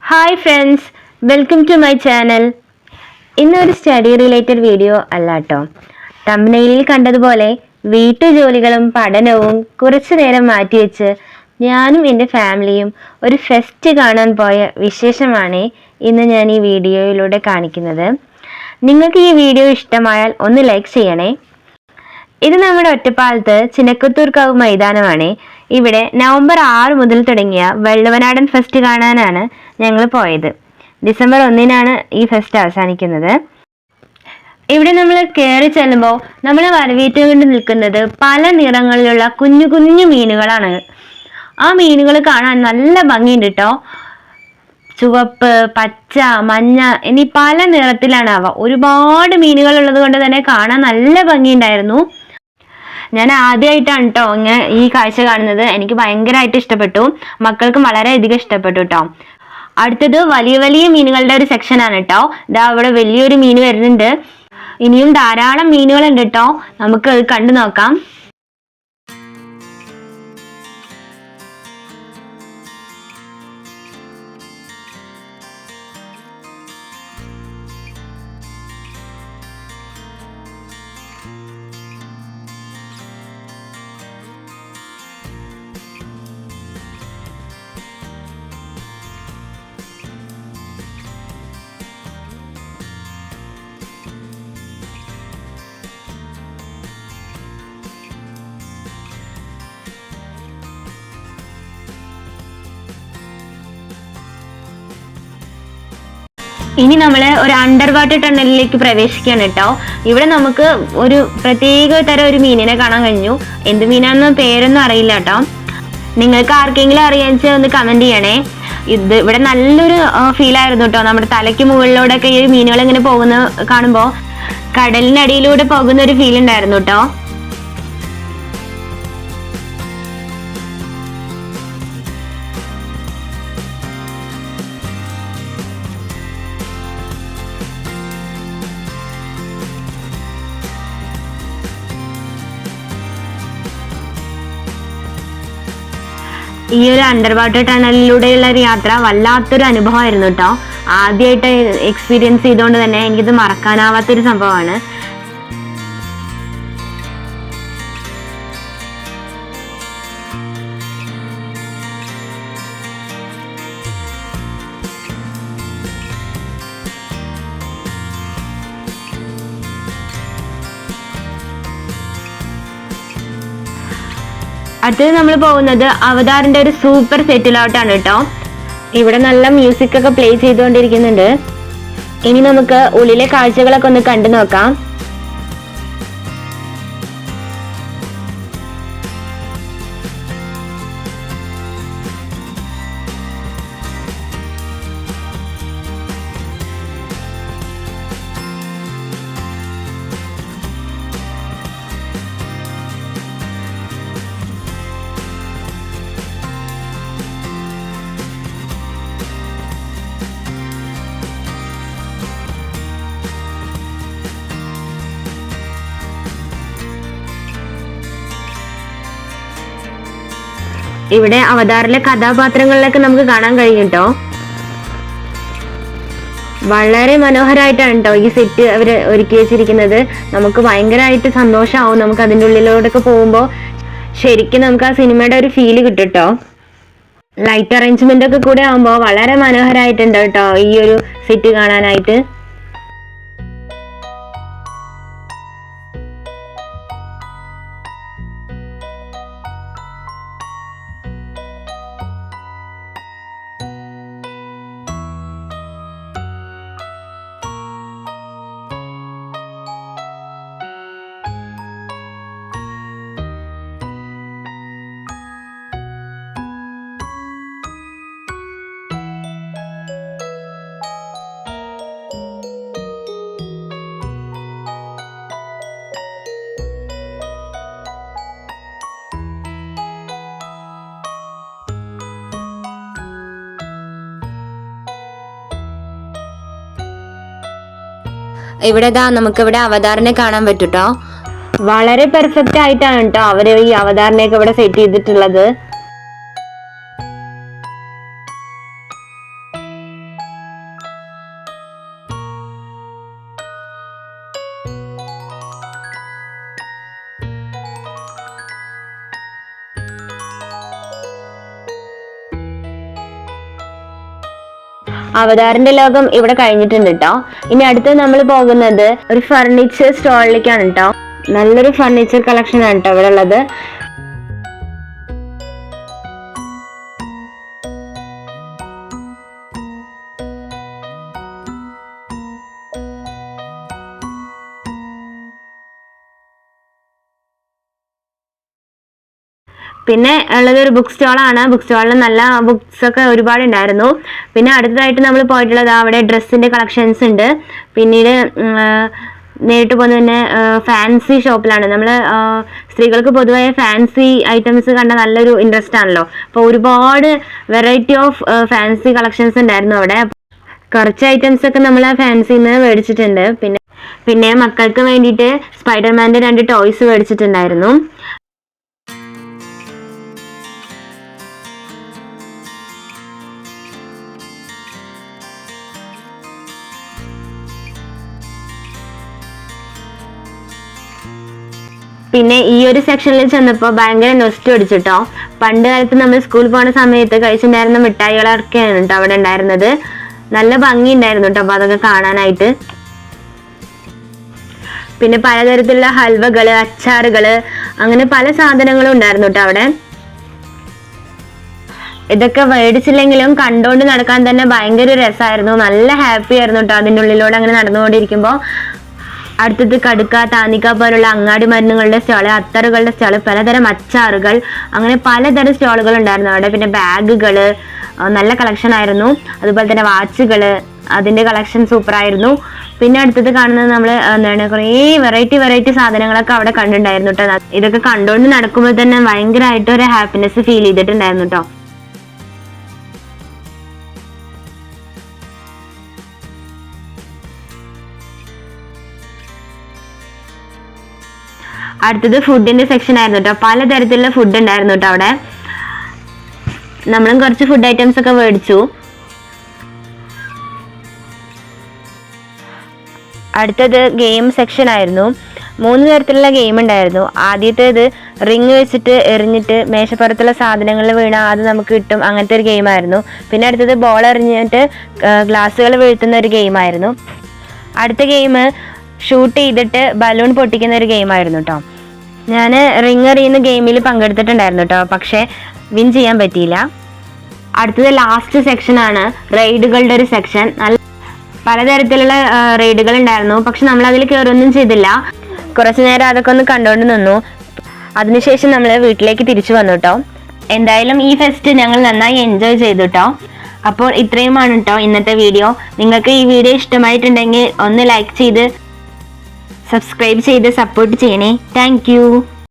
Hi friends, welcome to my channel. ഇന്നൊരു study related video അല്ല കേട്ടോ. തംബ്നെയിലിൽ കണ്ടതുപോലെ വീട്ടുജോലികളും പഠനവും കുറച്ചു നേരം മാറ്റിവെച്ച് ഞാനും എൻ്റെ ഫാമിലിയും ഒരു ഫെസ്റ്റ് കാണാൻ പോയ വിശേഷമാണ് ഇന്ന് ഞാൻ ഈ വീഡിയോയിലൂടെ കാണിക്കുന്നത്. നിങ്ങൾക്ക് ഈ വീഡിയോ ഇഷ്ടമായാൽ ഒന്ന് ലൈക്ക് ചെയ്യണേ. ഇത് നമ്മുടെ ഒറ്റപ്പാലത്ത് ചിനക്കത്തൂർക്കാവ് മൈതാനമാണ്. ഇവിടെ നവംബർ 6 മുതൽ തുടങ്ങിയ വെള്ളവനാടൻ ഫെസ്റ്റ് കാണാനാണ് ഞങ്ങൾ പോയത്. ഡിസംബർ 1 ഈ ഫെസ്റ്റ് അവസാനിക്കുന്നത്. ഇവിടെ നമ്മൾ കയറി ചെല്ലുമ്പോൾ നമ്മൾ വരവേറ്റുകൊണ്ട് നിൽക്കുന്നത് പല നിറങ്ങളിലുള്ള കുഞ്ഞു കുഞ്ഞു മീനുകളാണ്. ആ മീനുകൾ കാണാൻ നല്ല ഭംഗിയുണ്ട് കേട്ടോ. ചുവപ്പ്, പച്ച, മഞ്ഞ എന്നീ പല നിറത്തിലാണ് അവ. ഒരുപാട് മീനുകൾ ഉള്ളത് കൊണ്ട് തന്നെ കാണാൻ നല്ല ഭംഗിയുണ്ടായിരുന്നു. ഞാൻ ആദ്യമായിട്ടാണ് കേട്ടോ ഇങ്ങനെ ഈ കാഴ്ച കാണുന്നത്. എനിക്ക് ഭയങ്കരമായിട്ട് ഇഷ്ടപ്പെട്ടു, മക്കൾക്കും വളരെയധികം ഇഷ്ടപ്പെട്ടു കേട്ടോ. അടുത്തത് വലിയ വലിയ മീനുകളുടെ ഒരു സെക്ഷനാണ് കേട്ടോ. ഇതാ അവിടെ വലിയൊരു മീൻ വരുന്നുണ്ട്. ഇനിയും ധാരാളം മീനുകളുണ്ട് കേട്ടോ. നമുക്ക് അത് കണ്ടു നോക്കാം. ഇനി നമ്മൾ ഒരു അണ്ടർ വാട്ടർ ടണലിലേക്ക് പ്രവേശിക്കുകയാണ് കേട്ടോ. ഇവിടെ നമുക്ക് ഒരു പ്രത്യേക തരം ഒരു മീനിനെ കാണാൻ കഴിഞ്ഞു. എന്ത് മീനാണെന്ന് പേരൊന്നും അറിയില്ല കേട്ടോ. നിങ്ങൾക്ക് ആർക്കെങ്കിലും അറിയാമെന്ന് ഒന്ന് കമന്റ് ചെയ്യണേ. ഇവിടെ നല്ലൊരു ഫീൽ ആയിരുന്നു കേട്ടോ. നമ്മുടെ തലയ്ക്ക് മുകളിലൂടെ ഈ മീനുകൾ ഇങ്ങനെ പോകുന്ന കാണുമ്പോൾ കടലിനടിയിലൂടെ പോകുന്ന ഒരു ഫീൽ ഉണ്ടായിരുന്നു കേട്ടോ. ഈ ഒരു അണ്ടർ വാട്ടർ ടണലിലൂടെയുള്ള ഒരു യാത്ര വല്ലാത്തൊരു അനുഭവമായിരുന്നു കേട്ടോ. ആദ്യമായിട്ട് എക്സ്പീരിയൻസ് ചെയ്തുകൊണ്ട് തന്നെ എനിക്കിത് മറക്കാനാവാത്തൊരു സംഭവമാണ്. അടുത്തത് നമ്മൾ പോകുന്നത് അവതാറിന്റെ ഒരു സൂപ്പർ സെറ്റിലോട്ടാണ് കേട്ടോ. ഇവിടെ നല്ല മ്യൂസിക് ഒക്കെ പ്ലേ ചെയ്തുകൊണ്ടിരിക്കുന്നുണ്ട്. ഇനി നമുക്ക് ഉള്ളിലെ കാഴ്ചകളൊക്കെ ഒന്ന് കണ്ടു നോക്കാം. ഇവിടെ അവതാറിലെ കഥാപാത്രങ്ങളിലൊക്കെ നമുക്ക് കാണാൻ കഴിയും കേട്ടോ. വളരെ മനോഹരമായിട്ടാണ് കേട്ടോ ഈ സെറ്റ് അവര് ഒരുക്കി വെച്ചിരിക്കുന്നത്. നമുക്ക് ഭയങ്കരമായിട്ട് സന്തോഷമാവും നമുക്ക് അതിൻ്റെ ഉള്ളിലൂടെയൊക്കെ പോകുമ്പോൾ. ശരിക്കും നമുക്ക് ആ സിനിമയുടെ ഒരു ഫീല് കിട്ടും കേട്ടോ. ലൈറ്റ് അറേഞ്ച്മെന്റ് ഒക്കെ കൂടെ ആകുമ്പോൾ വളരെ മനോഹരമായിട്ടുണ്ട് കേട്ടോ ഈ ഒരു സെറ്റ് കാണാനായിട്ട്. ഇവിടെ നമുക്കിവിടെ അവതാറിനെ കാണാൻ പറ്റൂട്ടോ. വളരെ പെർഫെക്റ്റ് ആയിട്ടാണ് കേട്ടോ അവര് ഈ അവതാറിനെയൊക്കെ ഇവിടെ സെറ്റ് ചെയ്തിട്ടുള്ളത്. അവതാറിന്റെ ലോകം ഇവിടെ കഴിഞ്ഞിട്ടുണ്ട് കേട്ടോ. ഇനി അടുത്ത് നമ്മൾ പോകുന്നത് ഒരു ഫർണിച്ചർ സ്റ്റോളിലേക്കാണ് കേട്ടോ. നല്ലൊരു ഫർണിച്ചർ കളക്ഷൻ ആണ് കേട്ടോ ഇവിടെ ഉള്ളത്. പിന്നെ ഉള്ളത് ഒരു ബുക്ക് സ്റ്റോളാണ്. ബുക്ക് സ്റ്റോളിൽ നല്ല ബുക്സ് ഒക്കെ ഒരുപാട് ഉണ്ടായിരുന്നു. പിന്നെ അടുത്തതായിട്ട് നമ്മൾ പോയിട്ടുള്ളത് അവിടെ ഡ്രസ്സിന്റെ കളക്ഷൻസ് ഉണ്ട്. പിന്നീട് നേരിട്ട് പോകുന്ന തന്നെ ഫാൻസി ഷോപ്പിലാണ്. നമ്മൾ സ്ത്രീകൾക്ക് പൊതുവായ ഫാൻസി ഐറ്റംസ് കണ്ട നല്ലൊരു ഇൻട്രസ്റ്റ് ആണല്ലോ. അപ്പോൾ ഒരുപാട് വെറൈറ്റി ഓഫ് ഫാൻസി കളക്ഷൻസ് ഉണ്ടായിരുന്നു അവിടെ. കുറച്ച് ഐറ്റംസ് ഒക്കെ നമ്മൾ ആ ഫാൻസിന്ന് മേടിച്ചിട്ടുണ്ട്. പിന്നെ മക്കൾക്ക് വേണ്ടിയിട്ട് സ്പൈഡർമാൻ്റെ 2 ടോയ്സ് മേടിച്ചിട്ടുണ്ടായിരുന്നു. പിന്നെ ഈ ഒരു സെക്ഷനിൽ ചെന്നപ്പോൾ ഭയങ്കര നൊസ്റ്റു അടിച്ചിട്ടോ. പണ്ട് കാലത്ത് നമ്മൾ സ്കൂളിൽ പോകുന്ന സമയത്ത് കഴിച്ചിട്ടുണ്ടായിരുന്ന മിഠായികളൊക്കെയാണ് കേട്ടോ അവിടെ ഉണ്ടായിരുന്നത്. നല്ല ഭംഗി ഉണ്ടായിരുന്നു കേട്ടോ അപ്പോൾ അതൊക്കെ കാണാനായിട്ട്. പിന്നെ പലതരത്തിലുള്ള ഹൽവകള്, അച്ചാറുകള്, അങ്ങനെ പല സാധനങ്ങളും ഉണ്ടായിരുന്നു കേട്ടോ അവിടെ. ഇതൊക്കെ മേടിച്ചില്ലെങ്കിലും കണ്ടുകൊണ്ട് നടക്കാൻ തന്നെ ഭയങ്കര രസമായിരുന്നു. നല്ല ഹാപ്പി ആയിരുന്നു കേട്ടോ അതിൻ്റെ ഉള്ളിലൂടെ അങ്ങനെ നടന്നുകൊണ്ടിരിക്കുമ്പോൾ. അടുത്തത് കടുക്ക, താനിക്ക പോലുള്ള അങ്ങാടി മരുന്നുകളുടെ സ്റ്റോള്, അത്തറുകളുടെ സ്റ്റോള്, പലതരം അച്ചാറുകൾ, അങ്ങനെ പലതരം സ്റ്റോളുകൾ ഉണ്ടായിരുന്നു അവിടെ. പിന്നെ ബാഗുകള് നല്ല കളക്ഷൻ ആയിരുന്നു. അതുപോലെ തന്നെ വാച്ചുകള്, അതിന്റെ കളക്ഷൻ സൂപ്പർ ആയിരുന്നു. പിന്നെ അടുത്തത് കാണുന്നത് നമ്മൾ എന്താണ് കുറേ വെറൈറ്റി സാധനങ്ങളൊക്കെ അവിടെ കണ്ടിട്ടുണ്ടായിരുന്നു കേട്ടോ. ഇതൊക്കെ കണ്ടുകൊണ്ട് നടക്കുമ്പോൾ തന്നെ ഭയങ്കരമായിട്ട് ഒരു ഹാപ്പിനെസ് ഫീൽ ചെയ്തിട്ടുണ്ടായിരുന്നു കേട്ടോ. അടുത്തത് ഫുഡിന്റെ സെക്ഷൻ ആയിരുന്നു കേട്ടോ. പലതരത്തിലുള്ള ഫുഡ് ഉണ്ടായിരുന്നു കേട്ടോ അവിടെ. നമ്മളും കുറച്ച് ഫുഡ് ഐറ്റംസ് ഒക്കെ മേടിച്ചു. അടുത്തത് ഗെയിം സെക്ഷൻ ആയിരുന്നു. 3 തരത്തിലുള്ള ഗെയിം ഉണ്ടായിരുന്നു. ആദ്യത്തേത് റിങ് വെച്ചിട്ട് എറിഞ്ഞിട്ട് മേശപ്പുറത്തുള്ള സാധനങ്ങൾ വീണ അത് നമുക്ക് കിട്ടും, അങ്ങനത്തെ ഒരു ഗെയിമായിരുന്നു. പിന്നെ അടുത്തത് ബോൾ എറിഞ്ഞിട്ട് ഗ്ലാസ്സുകൾ വീഴ്ത്തുന്ന ഒരു ഗെയിമായിരുന്നു. അടുത്ത ഗെയിം ഷൂട്ട് ചെയ്തിട്ട് ബലൂൺ പൊട്ടിക്കുന്ന ഒരു ഗെയിമായിരുന്നു കേട്ടോ. ഞാൻ റിങ് എറിയുന്ന ഗെയിമിൽ പങ്കെടുത്തിട്ടുണ്ടായിരുന്നു കേട്ടോ, പക്ഷെ വിൻ ചെയ്യാൻ പറ്റിയില്ല. അടുത്തത് ലാസ്റ്റ് സെക്ഷനാണ്, റൈഡുകളുടെ ഒരു സെക്ഷൻ. നല്ല പലതരത്തിലുള്ള റൈഡുകൾ ഉണ്ടായിരുന്നു, പക്ഷെ നമ്മൾ അതിൽ കയറൊന്നും ചെയ്തില്ല. കുറച്ചു നേരം അതൊക്കെ ഒന്ന് കണ്ടുകൊണ്ട് നിന്നു. അതിനുശേഷം നമ്മൾ വീട്ടിലേക്ക് തിരിച്ചു വന്നു കേട്ടോ. എന്തായാലും ഈ ഫെസ്റ്റ് ഞങ്ങൾ നന്നായി എൻജോയ് ചെയ്തു കേട്ടോ. അപ്പോൾ ഇത്രയുമാണ് കേട്ടോ ഇന്നത്തെ വീഡിയോ. നിങ്ങൾക്ക് ഈ വീഡിയോ ഇഷ്ടമായിട്ടുണ്ടെങ്കിൽ ഒന്ന് ലൈക്ക് ചെയ്ത് സബ്സ്ക്രൈബ് ചെയ്ത് സപ്പോർട്ട് ചെയ്യണേ. Thank you.